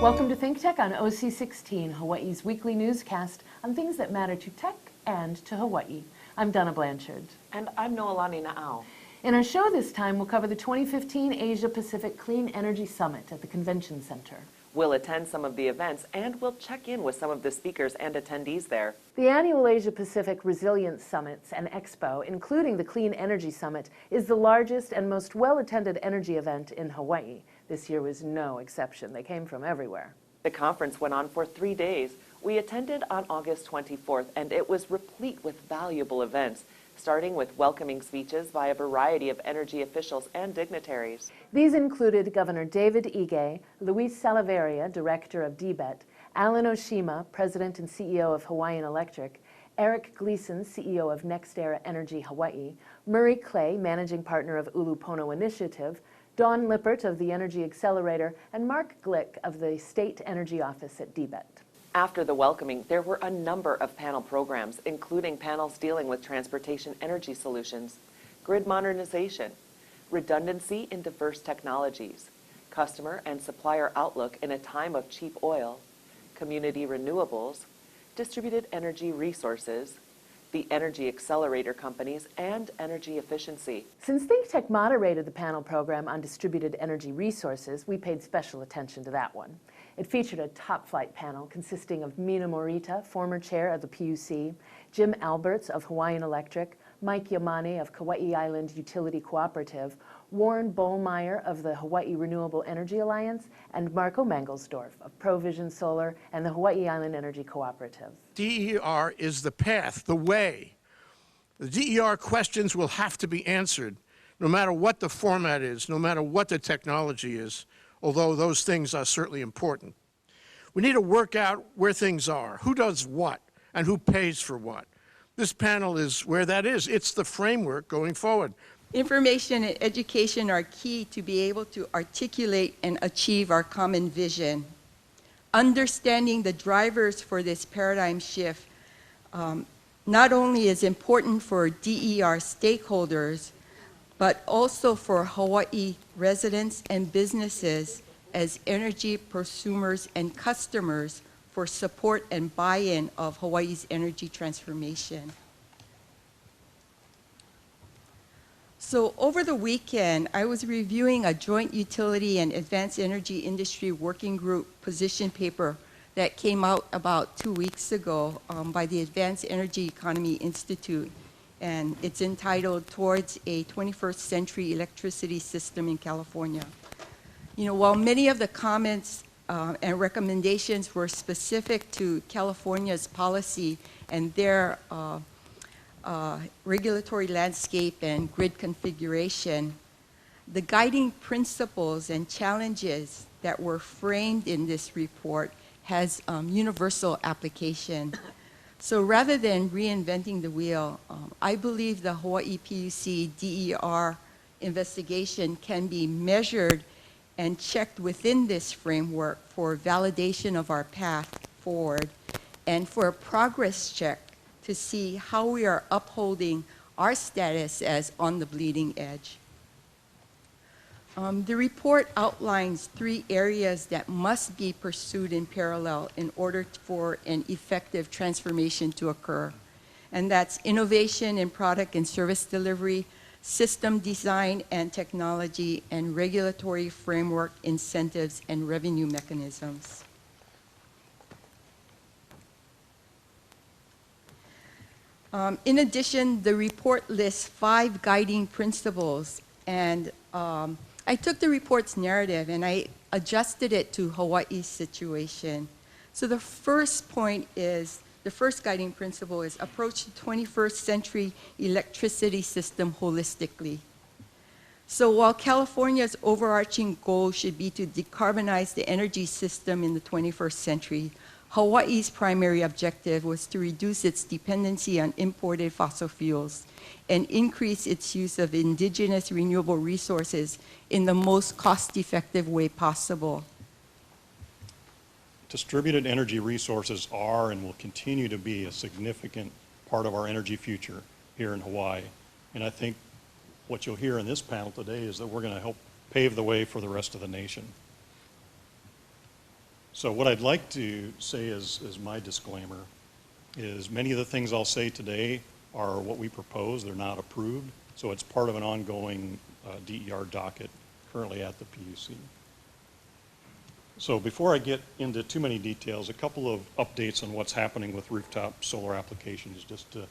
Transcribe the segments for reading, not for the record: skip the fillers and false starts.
Welcome to ThinkTech on OC16, Hawaii's weekly newscast on things that matter to tech and to Hawaii. I'm Donna Blanchard. And I'm Noelani Na'au. In our show this time, we'll cover the 2015 Asia-Pacific Clean Energy Summit at the Convention Center. We'll attend some of the events and we'll check in with some of the speakers and attendees there. The annual Asia-Pacific Resilience Summits and Expo, including the Clean Energy Summit, is the largest and most well-attended energy event in Hawaii. This year was no exception. They came from everywhere. The conference went on for 3 days. We attended on August 24th, and it was replete with valuable events, starting with welcoming speeches by a variety of energy officials and dignitaries. These included Governor David Ige, Luis Salaverria, Director of DBET, Alan Oshima, President and CEO of Hawaiian Electric, Eric Gleason, CEO of NextEra Energy Hawaii, Murray Clay, Managing Partner of Ulupono Initiative, Dawn Lippert of the Energy Accelerator, and Mark Glick of the State Energy Office at DBET. After the welcoming, there were a number of panel programs, including panels dealing with transportation energy solutions, grid modernization, redundancy in diverse technologies, customer and supplier outlook in a time of cheap oil, community renewables, distributed energy resources, the Energy Accelerator companies, and energy efficiency. Since ThinkTech moderated the panel program on distributed energy resources, we paid special attention to that one. It featured a top-flight panel consisting of Mina Morita, former chair of the PUC, Jim Alberts of Hawaiian Electric, Mike Yamane of Kauai Island Utility Cooperative, Warren Bollmeyer of the Hawaii Renewable Energy Alliance, and Marco Mangelsdorf of Provision Solar and the Hawaii Island Energy Cooperative. DER is the path, the way. The DER questions will have to be answered, no matter what the format is, no matter what the technology is, although those things are certainly important. We need to work out where things are, who does what, and who pays for what. This panel is where that is. It's the framework going forward. Information and education are key to be able to articulate and achieve our common vision. Understanding the drivers for this paradigm shift not only is important for DER stakeholders, but also for Hawaii residents and businesses as energy prosumers and customers for support and buy-in of Hawaii's energy transformation. So over the weekend, I was reviewing a joint utility and advanced energy industry working group position paper that came out about 2 weeks ago by the Advanced Energy Economy Institute. And it's entitled Towards a 21st Century Electricity System in California. You know, while many of the comments and recommendations were specific to California's policy and their regulatory landscape and grid configuration, the guiding principles and challenges that were framed in this report has universal application. So rather than reinventing the wheel, I believe the Hawaii PUC DER investigation can be measured and checked within this framework for validation of our path forward and for a progress check to see how we are upholding our status as on the bleeding edge. The report outlines 3 areas that must be pursued in parallel in order for an effective transformation to occur. And that's innovation in product and service delivery, system design and technology, and regulatory framework, incentives, and revenue mechanisms. In addition, the report lists 5 guiding principles, and I took the report's narrative and I adjusted it to Hawaii's situation. So the first point is, the first guiding principle is approach the 21st century electricity system holistically. So while California's overarching goal should be to decarbonize the energy system in the 21st century, Hawaii's primary objective was to reduce its dependency on imported fossil fuels and increase its use of indigenous renewable resources in the most cost-effective way possible. Distributed energy resources are and will continue to be a significant part of our energy future here in Hawaii. And I think what you'll hear in this panel today is that we're going to help pave the way for the rest of the nation. So what I'd like to say is my disclaimer is many of the things I'll say today are what we propose. They're not approved. So it's part of an ongoing DER docket currently at the PUC. So before I get into too many details, a couple of updates on what's happening with rooftop solar applications just to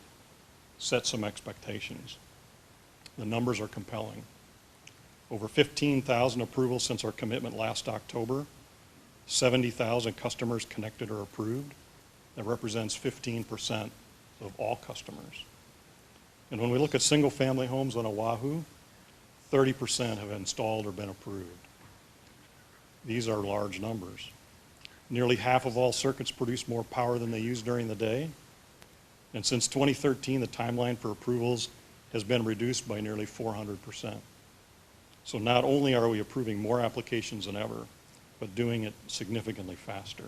set some expectations. The numbers are compelling. Over 15,000 approvals since our commitment last October, 70,000 customers connected or approved. That represents 15% of all customers. And when we look at single-family homes on Oahu, 30% have installed or been approved. These are large numbers. Nearly half of all circuits produce more power than they use during the day. And since 2013, the timeline for approvals has been reduced by nearly 400%. So not only are we approving more applications than ever, but doing it significantly faster.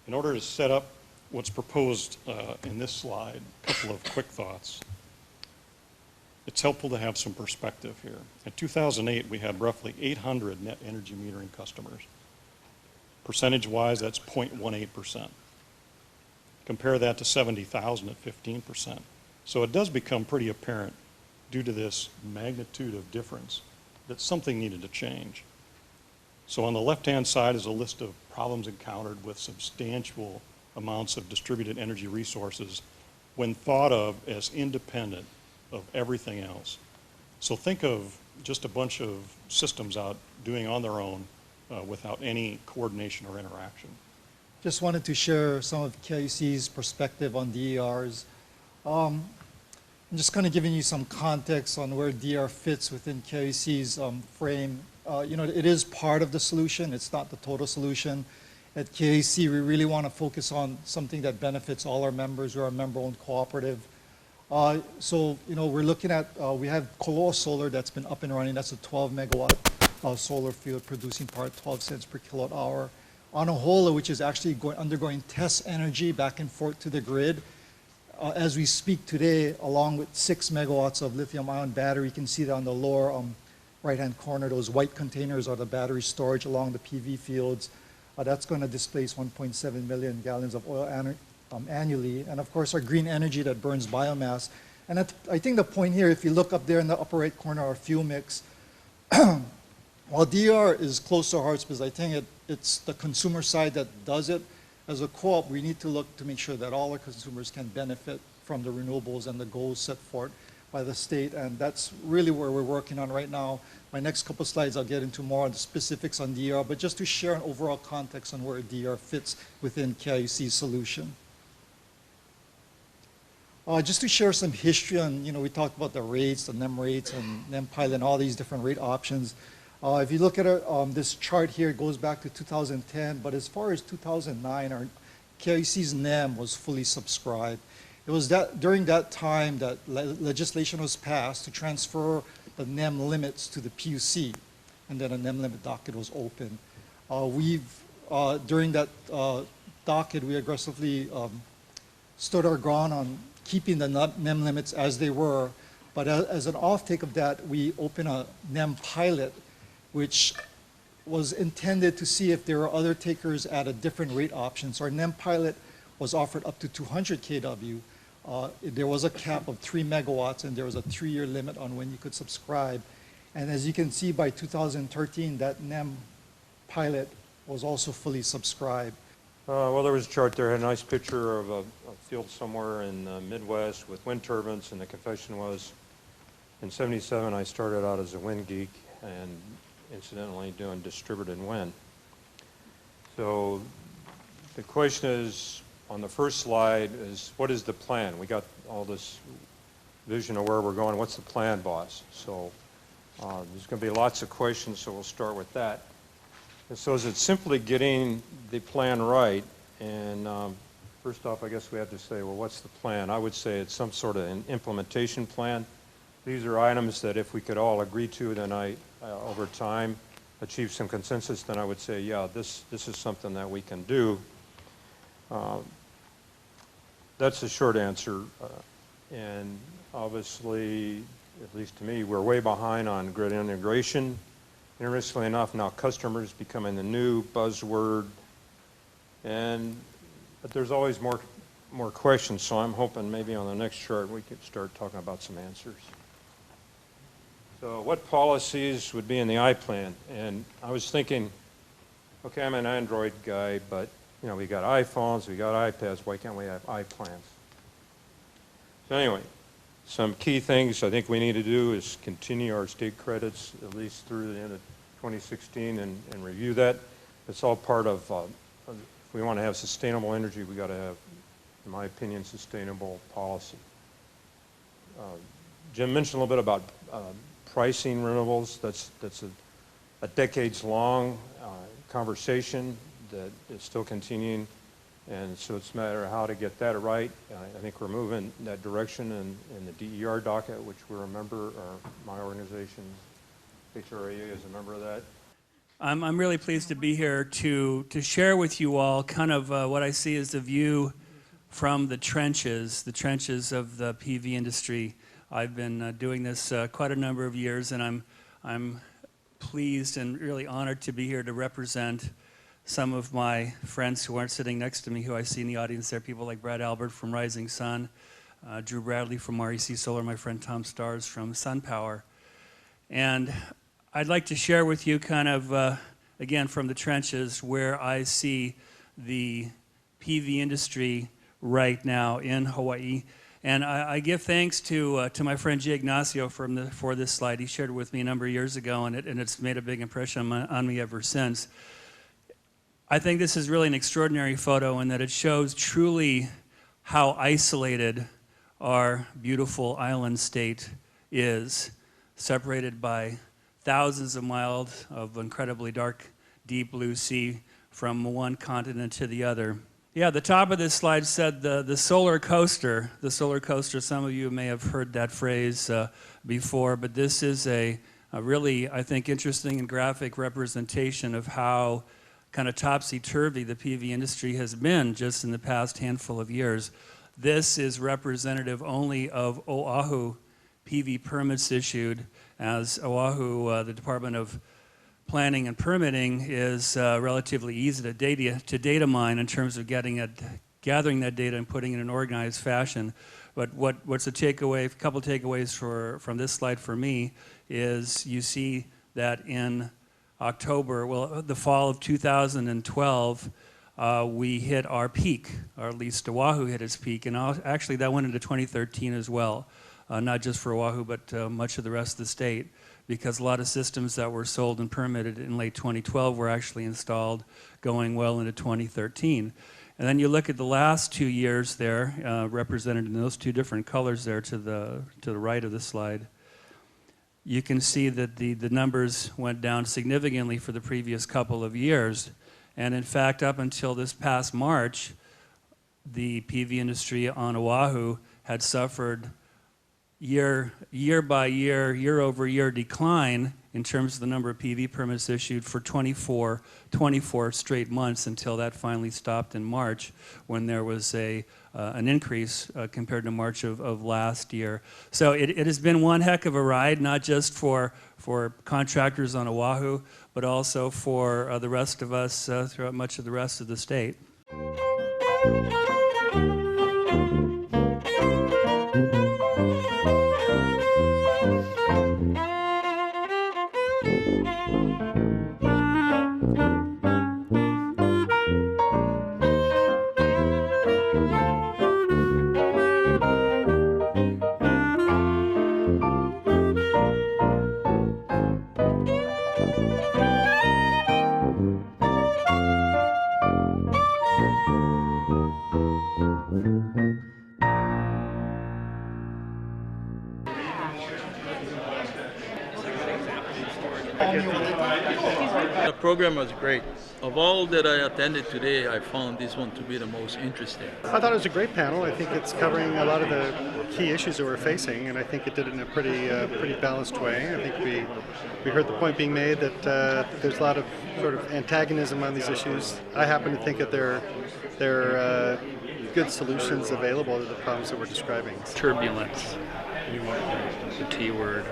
In order to set up what's proposed in this slide, a couple of quick thoughts. It's helpful to have some perspective here. In 2008, we had roughly 800 net energy metering customers. Percentage-wise, that's 0.18%. Compare that to 70,000 at 15%. So it does become pretty apparent due to this magnitude of difference that something needed to change. So on the left-hand side is a list of problems encountered with substantial amounts of distributed energy resources when thought of as independent of everything else. So think of just a bunch of systems out doing on their own without any coordination or interaction. Just wanted to share some of KUC's perspective on DERs. I'm just kind of giving you some context on where DER fits within KUC's frame. It is part of the solution. It's not the total solution. At KUC, we really want to focus on something that benefits all our members. We're a member-owned cooperative. We're looking at, we have Koloa Solar that's been up and running. That's a 12 megawatt solar field producing power at 12 cents per kilowatt hour. Anahola, which is actually undergoing test energy back and forth to the grid. As we speak today, along with 6 megawatts of lithium-ion battery, you can see that on the lower right-hand corner, those white containers are the battery storage along the PV fields. That's going to displace 1.7 million gallons of oil annually. And of course, our green energy that burns biomass. And I think the point here, if you look up there in the upper right corner, our fuel mix, while DER is close to our hearts because I think it's the consumer side that does it, as a co-op, we need to look to make sure that all our consumers can benefit from the renewables and the goals set forth by the state, and that's really where we're working on right now. My next couple slides, I'll get into more on the specifics on DER, but just to share an overall context on where DER fits within KIUC's solution. Just to share some history on, we talked about the rates, the NEM rates, and NEM pilot, and all these different rate options. If you look at this chart here, it goes back to 2010, but as far as 2009, our KIUC's NEM was fully subscribed. It was during that time that legislation was passed to transfer the NEM limits to the PUC, and then a NEM limit docket was open. During that docket, we aggressively stood our ground on keeping the NEM limits as they were, but as an off-take of that, we opened a NEM pilot, which was intended to see if there were other takers at a different rate option. So our NEM pilot was offered up to 200 kW. There was a cap of 3 megawatts, and there was a 3-year limit on when you could subscribe. And as you can see, by 2013, that NEM pilot was also fully subscribed. Well, there was a chart there, had a nice picture of a field somewhere in the Midwest with wind turbines, and the confession was, in '77, I started out as a wind geek, and incidentally doing distributed wind. So the question is, on the first slide, is what is the plan? We got all this vision of where we're going. What's the plan, boss? So there's going to be lots of questions, so we'll start with that. And so is it simply getting the plan right? And first off, I guess we have to say, well, what's the plan? I would say it's some sort of an implementation plan. These are items that if we could all agree to, then over time, achieve some consensus, then I would say, yeah, this is something that we can do. That's the short answer. And obviously, at least to me, we're way behind on grid integration. Interestingly enough, now customers becoming the new buzzword, but there's always more questions, so I'm hoping maybe on the next chart we could start talking about some answers. So what policies would be in the I-plan? And I was thinking, okay, I'm an Android guy, but you know, we got iPhones, we got iPads, why can't we have I-plans? So anyway, some key things I think we need to do is continue our state credits at least through the end of 2016 and review that. It's all part of, if we want to have sustainable energy, we got to have, in my opinion, sustainable policy. Jim mentioned a little bit about pricing renewables. That's a decades-long conversation that is still continuing, and so it's a matter of how to get that right. I think we're moving in that direction in the DER docket, which we're a member, or my organization, HRA, is a member of that. I'm really pleased to be here to share with you all kind of what I see as the view from the trenches of the PV industry. I've been doing this quite a number of years, and I'm pleased and really honored to be here to represent some of my friends who aren't sitting next to me, who I see in the audience there, people like Brad Albert from Rising Sun, Drew Bradley from REC Solar, my friend Tom Stars from SunPower. And I'd like to share with you kind of, again, from the trenches where I see the PV industry right now in Hawaii. And I give thanks to my friend G. Ignacio for this slide. He shared it with me a number of years ago, and it's made a big impression on me ever since. I think this is really an extraordinary photo in that it shows truly how isolated our beautiful island state is, separated by thousands of miles of incredibly dark, deep blue sea from one continent to the other. Yeah, the top of this slide said the solar coaster. The solar coaster, some of you may have heard that phrase before, but this is a really, I think, interesting and graphic representation of how kind of topsy-turvy the PV industry has been just in the past handful of years. This is representative only of Oahu PV permits issued, as Oahu, the Department of Planning and Permitting, is relatively easy to data mine in terms of gathering that data and putting it in an organized fashion. But what's a takeaway, a couple takeaways from this slide for me, is you see that in October, well, the fall of 2012, we hit our peak, or at least Oahu hit its peak, and actually that went into 2013 as well, not just for Oahu, but much of the rest of the state, because a lot of systems that were sold and permitted in late 2012 were actually installed going well into 2013. And then you look at the last 2 years there, represented in those two different colors there to the right of the slide. You can see that the numbers went down significantly for the previous couple of years. And in fact, up until this past March, the PV industry on Oahu had suffered year by year, year-over-year decline in terms of the number of PV permits issued for 24 straight months, until that finally stopped in March, when there was an increase compared to March of last year. So it has been one heck of a ride, not just for contractors on Oahu, but also for the rest of us throughout much of the rest of the state. The program was great. Of all that I attended today, I found this one to be the most interesting. I thought it was a great panel. I think it's covering a lot of the key issues that we're facing, and I think it did it in a pretty balanced way. I think we heard the point being made that there's a lot of sort of antagonism on these issues. I happen to think that there are good solutions available to the problems that we're describing. Turbulence, the T word.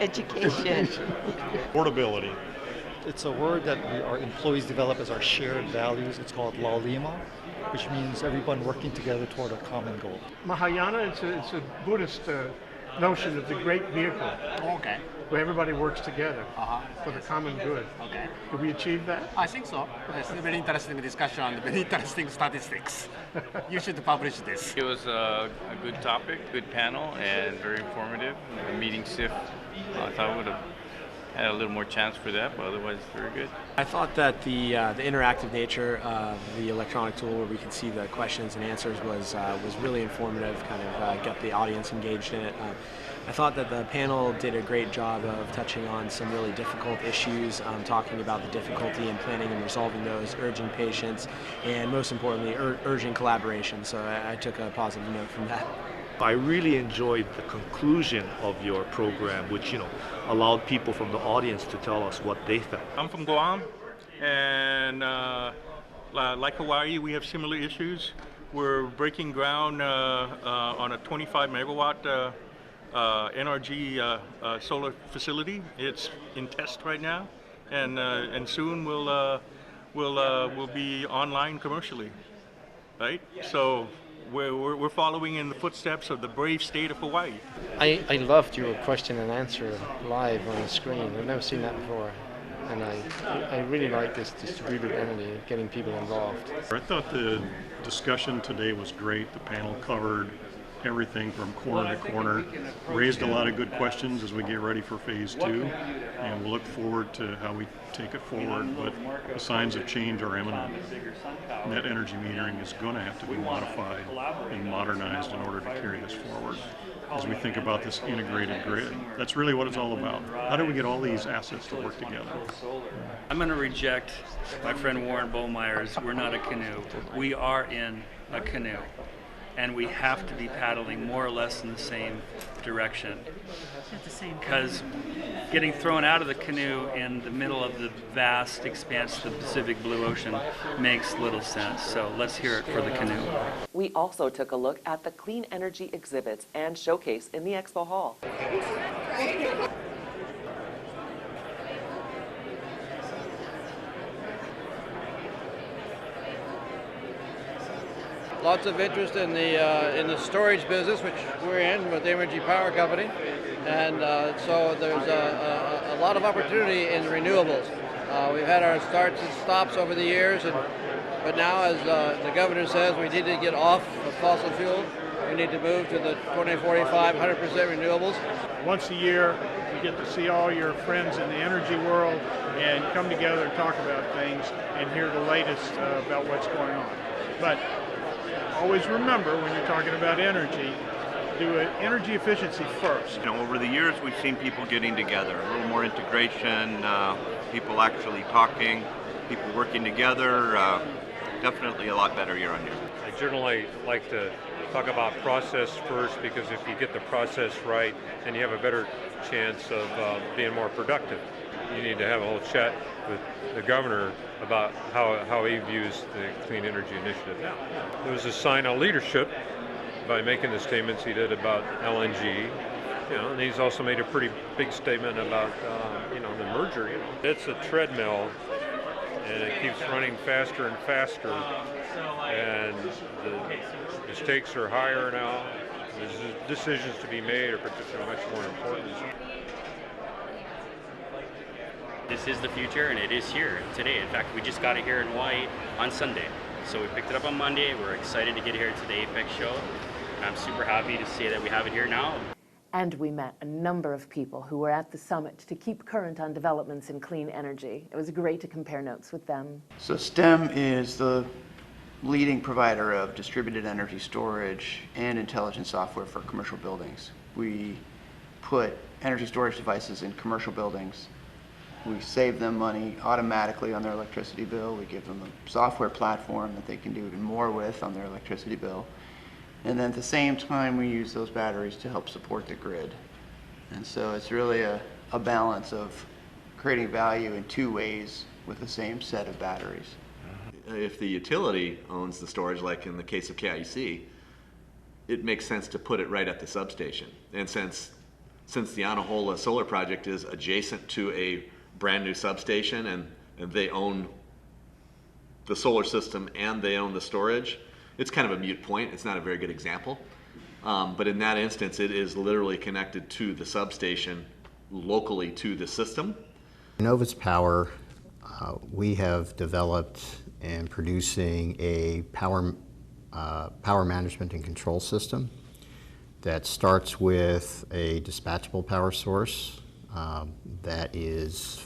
Education. Portability. it's a word that our employees develop as our shared values. It's called Lalima, which means everyone working together toward a common goal. Mahayana, it's a Buddhist notion of the great vehicle. Okay. Where everybody works together for the common good. Okay. Did we achieve that? I think so. It's a very interesting discussion and very interesting statistics. You should publish this. It was a good topic, good panel, and very informative. The meeting SIF, I thought would have had a little more chance for that, but otherwise very good. I thought that the interactive nature of the electronic tool where we could see the questions and answers was really informative, kind of got the audience engaged in it. I thought that the panel did a great job of touching on some really difficult issues, talking about the difficulty in planning and resolving those, urging patience, and most importantly, urging collaboration. So I took a positive note from that. I really enjoyed the conclusion of your program, which allowed people from the audience to tell us what they felt. I'm from Guam, and like Hawaii, we have similar issues. We're breaking ground on a 25 megawatt NRG solar facility. It's in test right now, and soon we'll be online commercially, right? So we're following in the footsteps of the brave state of Hawaii. I loved your question and answer live on the screen. I've never seen that before. And I really like this distributed entity, getting people involved. I thought the discussion today was great. The panel covered everything from corner to corner, raised a lot of good questions as we get ready for phase 2, and we'll look forward to how we take it forward, but the signs of change are imminent. Net energy metering is going to have to be modified and modernized in order to carry this forward as we think about this integrated grid. That's really what it's all about. How do we get all these assets to work together? I'm going to reject my friend Warren Bollmeyer's "we're not a canoe." We are in a canoe, and we have to be paddling more or less in the same direction. Because getting thrown out of the canoe in the middle of the vast expanse of the Pacific Blue Ocean makes little sense. So let's hear it for the canoe. We also took a look at the clean energy exhibits and showcase in the Expo Hall. Lots of interest in the storage business, which we're in with the Energy Power Company, and so there's a lot of opportunity in renewables. We've had our starts and stops over the years, but now, as the governor says, we need to get off of fossil fuel. We need to move to the 2045 100% renewables. Once a year, you get to see all your friends in the energy world and come together and talk about things and hear the latest about what's going on. But always remember, when you're talking about energy, do energy efficiency first. Over the years, we've seen people getting together, a little more integration, people actually talking, people working together, definitely a lot better year on year. I generally like to talk about process first, because if you get the process right, then you have a better chance of being more productive. You need to have a whole chat with the governor about how he views the Clean Energy Initiative. There was a sign of leadership by making the statements he did about LNG, and he's also made a pretty big statement about the merger. It's a treadmill, and it keeps running faster and faster, and the stakes are higher now. The decisions to be made are particularly much more important. This is the future, and it is here today. In fact, we just got it here in Hawaii on Sunday. So we picked it up on Monday. We're excited to get here to the Apex show. I'm super happy to say that we have it here now. And we met a number of people who were at the summit to keep current on developments in clean energy. It was great to compare notes with them. So STEM is the leading provider of distributed energy storage and intelligent software for commercial buildings. We put energy storage devices in commercial buildings. We save them money automatically on their electricity bill. We give them a software platform that they can do even more with on their electricity bill. And then at the same time, we use those batteries to help support the grid. And so it's really a balance of creating value in two ways with the same set of batteries. If the utility owns the storage, like in the case of KIEC, it makes sense to put it right at the substation. And since the Anahola solar project is adjacent to a brand new substation and they own the solar system and they own the storage, it's kind of a moot point. It's not a very good example. But in that instance, it is literally connected to the substation locally to the system. Novus Power, we have developed and producing a power management and control system that starts with a dispatchable power source that is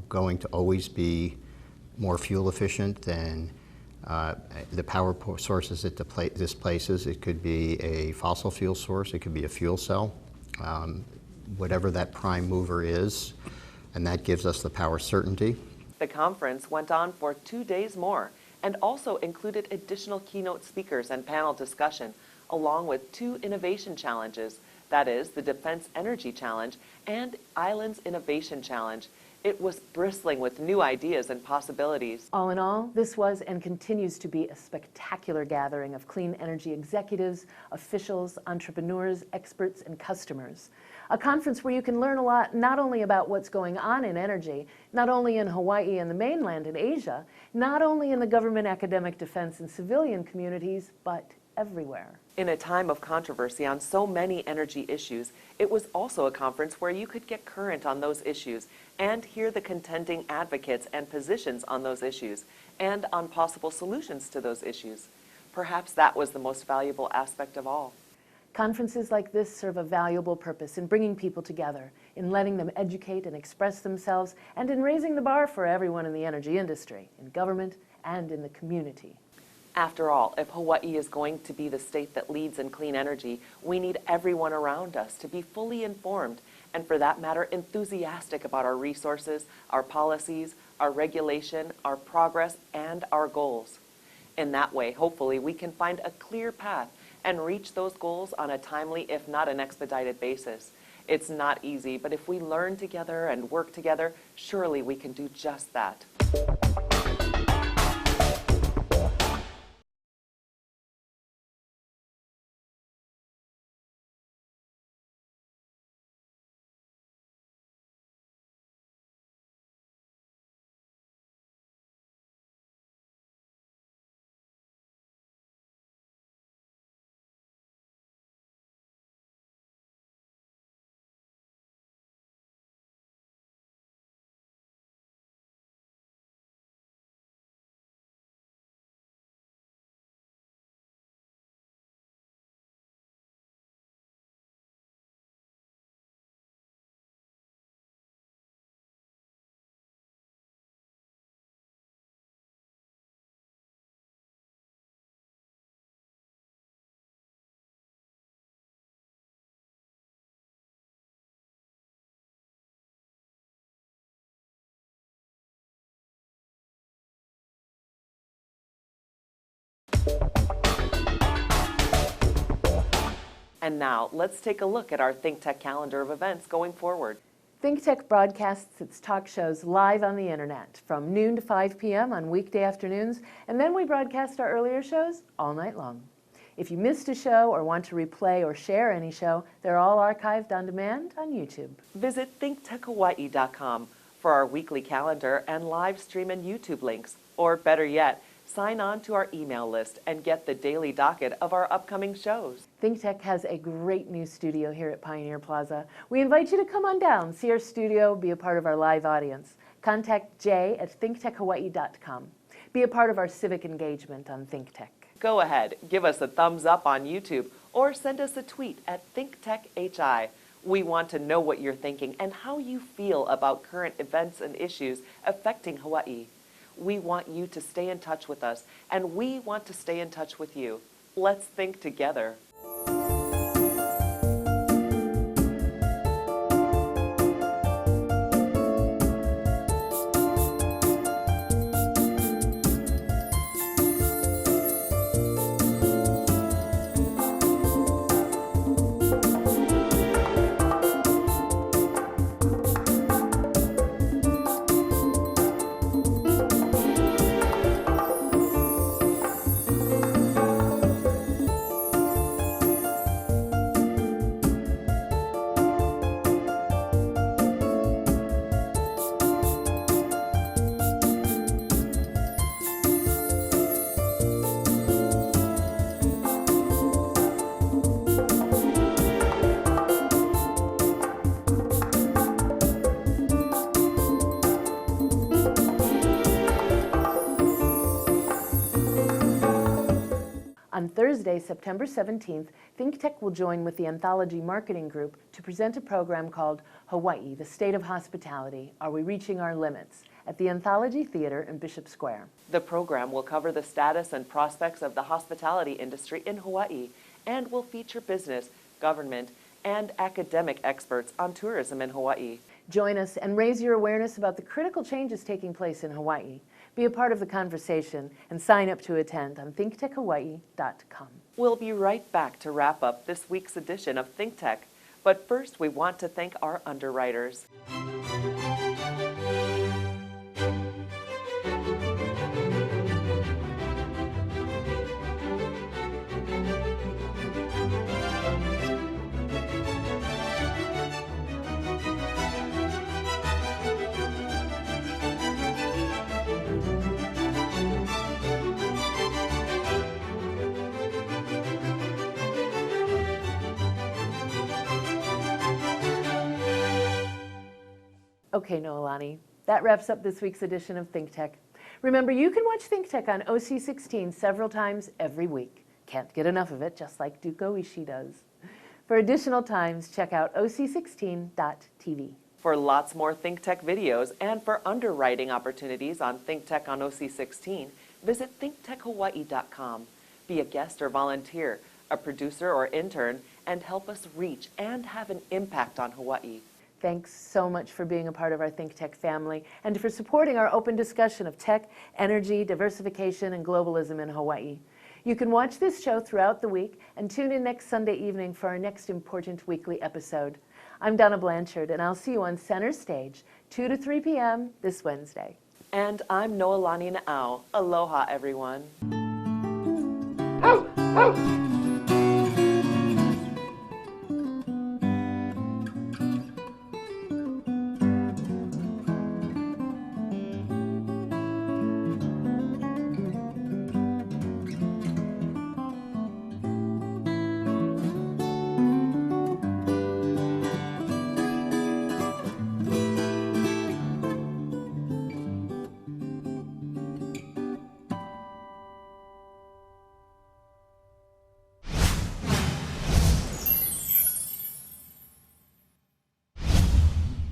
going to always be more fuel efficient than the power sources it displaces. It could be a fossil fuel source, it could be a fuel cell, whatever that prime mover is, and that gives us the power certainty. The conference went on for 2 days more and also included additional keynote speakers and panel discussion, along with 2 innovation challenges, that is, the Defense Energy Challenge and Islands Innovation Challenge. It was bristling with new ideas and possibilities. All in all, this was and continues to be a spectacular gathering of clean energy executives, officials, entrepreneurs, experts, and customers. A conference where you can learn a lot not only about what's going on in energy, not only in Hawaii and the mainland in Asia, not only in the government, academic, defense, and civilian communities, but everywhere. In a time of controversy on so many energy issues, it was also a conference where you could get current on those issues and hear the contending advocates and positions on those issues and on possible solutions to those issues. Perhaps that was the most valuable aspect of all. Conferences like this serve a valuable purpose in bringing people together, in letting them educate and express themselves, and in raising the bar for everyone in the energy industry, in government, and in the community. After all, if Hawaii is going to be the state that leads in clean energy, we need everyone around us to be fully informed, and for that matter, enthusiastic about our resources, our policies, our regulation, our progress, and our goals. In that way, hopefully, we can find a clear path and reach those goals on a timely, if not an expedited basis. It's not easy, but if we learn together and work together, surely we can do just that. And now, let's take a look at our ThinkTech calendar of events going forward. ThinkTech broadcasts its talk shows live on the internet from noon to 5 p.m. on weekday afternoons, and then we broadcast our earlier shows all night long. If you missed a show or want to replay or share any show, they're all archived on demand on YouTube. Visit thinktechhawaii.com for our weekly calendar and live stream and YouTube links, or better yet, sign on to our email list and get the daily docket of our upcoming shows. ThinkTech has a great new studio here at Pioneer Plaza. We invite you to come on down, see our studio, be a part of our live audience. Contact Jay at thinktechhawaii.com. Be a part of our civic engagement on ThinkTech. Go ahead, give us a thumbs up on YouTube or send us a tweet at ThinkTechHI. We want to know what you're thinking and how you feel about current events and issues affecting Hawaii. We want you to stay in touch with us, and we want to stay in touch with you. Let's think together. Thursday, September 17th, ThinkTech will join with the Anthology Marketing Group to present a program called Hawaii, the State of Hospitality, Are We Reaching Our Limits? At the Anthology Theater in Bishop Square. The program will cover the status and prospects of the hospitality industry in Hawaii and will feature business, government, and academic experts on tourism in Hawaii. Join us and raise your awareness about the critical changes taking place in Hawaii. Be a part of the conversation and sign up to attend on thinktechhawaii.com. We'll be right back to wrap up this week's edition of ThinkTech, but first we want to thank our underwriters. Okay, Noelani, that wraps up this week's edition of ThinkTech. Remember, you can watch ThinkTech on OC16 several times every week. Can't get enough of it, just like Duke Oishi does. For additional times, check out oc16.tv. For lots more ThinkTech videos and for underwriting opportunities on ThinkTech on OC16, visit thinktechhawaii.com. Be a guest or volunteer, a producer or intern, and help us reach and have an impact on Hawaii. Thanks so much for being a part of our ThinkTech family and for supporting our open discussion of tech, energy, diversification, and globalism in Hawaii. You can watch this show throughout the week and tune in next Sunday evening for our next important weekly episode. I'm Donna Blanchard, and I'll see you on Center Stage, 2 to 3 p.m. this Wednesday. And I'm Noelani Na'au. Aloha, everyone. Oh, oh.